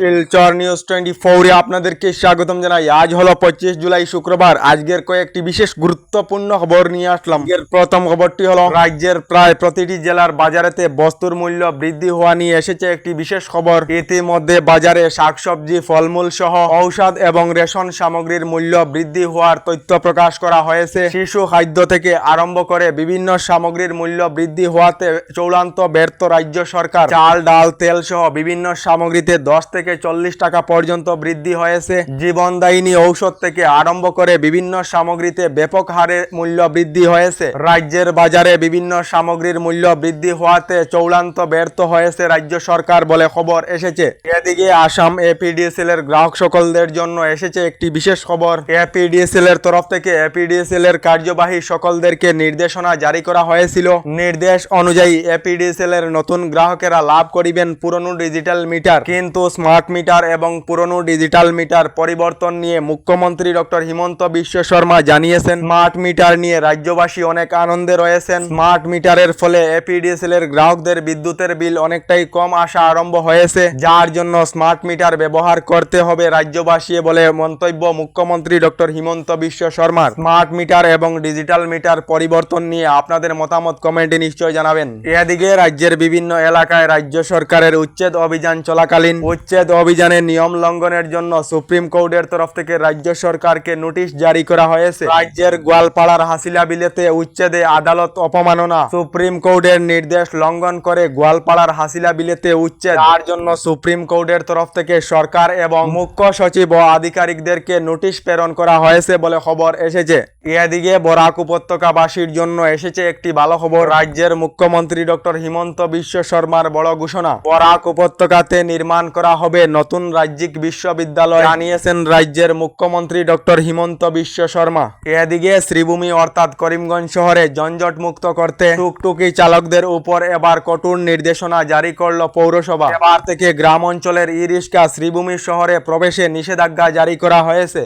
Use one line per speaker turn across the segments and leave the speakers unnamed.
Silchar news 24 আপনাদেরকে স্বাগতম জানাই। আজ হলো 25 জুলাই শুক্রবার। আজকের কয়েকটি বিশেষ গুরুত্বপূর্ণ খবর নিয়ে আসলাম। এর প্রথম খবরটি হলো রাজ্যের প্রায় প্রতিটি জেলার বাজারেতে বস্তুর মূল্য বৃদ্ধি হওয়া নিয়ে এসেছে একটি বিশেষ খবর। ইতিমধ্যে বাজারে শাকসবজি, ফলমূল সহ ঔষধ এবং রেশন সামগ্রীর মূল্য বৃদ্ধি হওয়ার তথ্য প্রকাশ করা হয়েছে। শিশু খাদ্য থেকে আরম্ভ করে বিভিন্ন সামগ্রীর মূল্য বৃদ্ধি হওয়াতে চূড়ান্ত ব্যর্থ রাজ্য সরকার। চাল, ডাল, তেল সহ বিভিন্ন সামগ্রীতে 10 থেকে 40 টাকা পর্যন্ত বৃদ্ধি হয়েছে। জীবনদায়িনী ঔষধ থেকে আরম্ভ করে বিভিন্ন সামগ্রীতে ব্যাপক হারে মূল্য বৃদ্ধি হয়েছে। রাজ্যের বাজারে বিভিন্ন সামগ্রীর মূল্য বৃদ্ধি হওয়াতে চূড়ান্ত ব্যর্থ হয়েছে রাজ্য সরকার বলে খবর এসেছে। এদিকে আসাম এপিডিসিএল এর গ্রাহক সকলদের জন্য এসেছে একটি বিশেষ খবর। এপিডিসিএল এর তরফ থেকে এপিডিসিএল এর কার্যবাহী সকলদেরকে নির্দেশনা জারি করা হয়েছিল। নির্দেশ অনুযায়ী এপিডিসিএল এর নতুন গ্রাহকেরা লাভ করিবেন পুরনো ডিজিটাল মিটার, কিন্তু স্মার্ট মিটার এবং পুরনো ডিজিটাল মিটার পরিবর্তন নিয়ে মুখ্যমন্ত্রী ডক্টর হিমন্ত বিশ্ব শর্মা জানিয়েছেন। স্মার্ট মিটার নিয়ে রাজ্যবাসী অনেক আনন্দে রয়েছেন। স্মার্ট মিটারের ফলে এপিডিসিএল এর গ্রাহকদের বিদ্যুতের বিল অনেকটাই কম আসা আরম্ভ হয়েছে, যার জন্য স্মার্ট মিটার ব্যবহার করতে হবে রাজ্যবাসী বলে মন্তব্য মুখ্যমন্ত্রী ডক্টর হিমন্ত বিশ্ব শর্মার। স্মার্ট মিটার এবং ডিজিটাল মিটার পরিবর্তন নিয়ে আপনাদের মতামত কমেন্টে নিশ্চয় জানাবেন। এদিকে রাজ্যের বিভিন্ন এলাকায় রাজ্য সরকারের উচ্ছেদ অভিযান চলাকালীন উচ্ছেদ অভিযানের নিয়ম লঙ্ঘনের জন্য সুপ্রিম কোর্টের তরফ থেকে রাজ্য সরকারকে নোটিশ জারি করা হয়েছে। রাজ্যের গোয়ালপাড়ার হাসিলা বিলেতে উচ্ছেদে আদালত অপমাননা। সুপ্রিম কোর্টের নির্দেশ লঙ্ঘন করে গোয়ালপাড়ার হাসিলা বিলেতে উচ্ছেদ, তার জন্য সুপ্রিম কোর্টের তরফ থেকে সরকার এবং মুখ্য সচিব ও আধিকারিকদেরকে নোটিশ প্রেরণ করা হয়েছে বলে খবর এসেছে। এদিকে বরাক উপত্যকাবাসীর জন্য এসেছে একটি ভালো খবর। রাজ্যের মুখ্যমন্ত্রী ডক্টর হিমন্ত বিশ্ব শর্মার বড় ঘোষণা। বরাক উপত্যকাতে নির্মাণ করা হবে নতুন রাজ্যিক বিশ্ববিদ্যালয়, জানিয়েছেন রাজ্যের মুখ্যমন্ত্রী ডক্টর হিমন্ত বিশ্ব শর্মা। এদিকে শ্রীভূমি অর্থাৎ করিমগঞ্জ শহরে যানজট মুক্ত করতে টুকটুকি চালকদের উপর এবার কঠোর নির্দেশনা জারি করল পৌরসভা। এবার থেকে গ্রাম অঞ্চলের ই রিক্সা শ্রীভূমি শহরে প্রবেশে নিষেধাজ্ঞা জারি করা হয়েছে।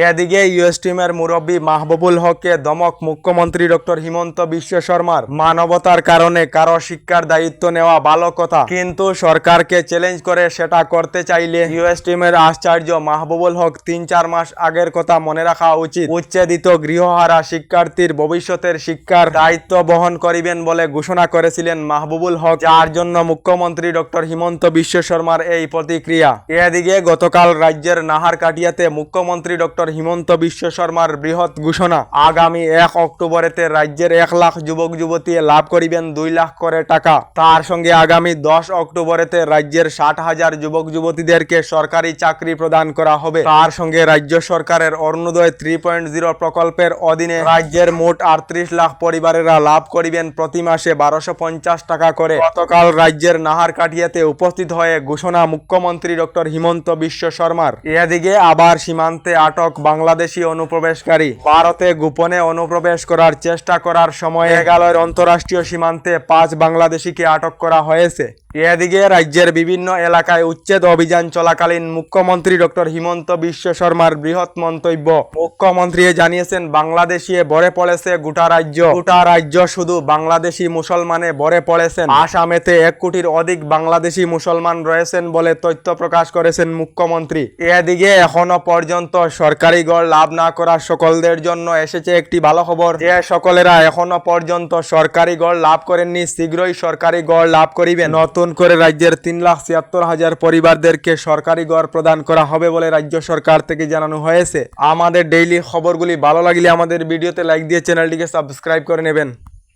এদিকে ইউএস টিমের মুরব্বী মাহবুবুল হককে ধমক মুখ্যমন্ত্রী ডক্টর হিমন্ত বিশ্ব শর্মার। মানবতার কারণে কারো শিক্ষার দায়িত্ব নেওয়া ভালো কথা, কিন্তু সরকারকে চ্যালেঞ্জ করে সেটা করতে চাইলে ইউএস টিমের আচার্য মাহবুবুল হক 3-4 মাস আগের কথা মনে রাখা উচিত। উচ্ছেদিত গৃহহারা শিক্ষার্থীর ভবিষ্যতের শিক্ষার দায়িত্ব বহন করিবেন বলে ঘোষণা করেছিলেন মাহবুবুল হক, যার জন্য মুখ্যমন্ত্রী ডক্টর হিমন্ত বিশ্ব শর্মার এই প্রতিক্রিয়া। এদিকে গতকাল রাজ্যের নাহারকাটিয়াতে মুখ্যমন্ত্রী ডক্টর হিমন্ত বিশ্ব শর্মার বৃহৎ ঘোষণা। আগামী 1 অক্টোবরেতে রাজ্যের 1 লাখ যুবক যুবতী লাভ করিবেন 2 লাখ করে টাকা। তার সঙ্গে আগামী 10 অক্টোবরেতে রাজ্যের 60,000 যুবক যুবতীদেরকে সরকারি চাকরি প্রদান করা হবে। তার সঙ্গে রাজ্য সরকারের অরুণোদয় 3.0 প্রকল্পের অধীনে রাজ্যের মোট 38 লাখ পরিবারেরা লাভ করিবেন প্রতি মাসে 1250 টাকা করে। গতকাল রাজ্যের নাহারকাটিয়াতে উপস্থিত হয়ে ঘোষণা মুখ্যমন্ত্রী ডক্টর হিমন্ত বিশ্ব শর্মার। এদিকে আবার সীমান্তে আটক বাংলাদেশি অনুপ্রবেশকারী। ভারতে গোপনে অনুপ্রবেশ করার চেষ্টা করার সময় মেঘালয়ের অন্তরাষ্ট্রীয় সীমান্তে 5 বাংলাদেশিকে আটক করা হয়েছে। এদিকে রাজ্যের বিভিন্ন এলাকায় উচ্ছেদ অভিযান চলাকালীন মুখ্যমন্ত্রী ডক্টর হিমন্ত বিশ্ব শর্মার বৃহৎ মন্তব্য। মুখ্যমন্ত্রী জানিয়েছেন বাংলাদেশে ভরে পড়েছে গোটা রাজ্য শুধু বাংলাদেশি মুসলমানে ভরে পড়েছেন। আসামেতে 1 কোটির অধিক বাংলাদেশি মুসলমান রয়েছেন বলে তথ্য প্রকাশ করেছেন মুখ্যমন্ত্রী। এদিকে এখনো পর্যন্ত সরকারি গড় লাভ না করা সকলদের জন্য এসেছে একটি ভালো খবর। যে সকলেরা এখনো পর্যন্ত সরকারি গড় লাভ করেননি শীঘ্রই সরকারি গড় লাভ করিবেন। নতুন করে রাজ্যের 3,76,000 পরিবারদেরকে সরকারি গড় প্রদান করা হবে বলে রাজ্য সরকার থেকে জানানো হয়েছে। আমাদের ডেইলি খবরগুলি ভালো লাগলে আমাদের ভিডিওতে লাইক দিয়ে চ্যানেলটিকে সাবস্ক্রাইব করে নেবেন।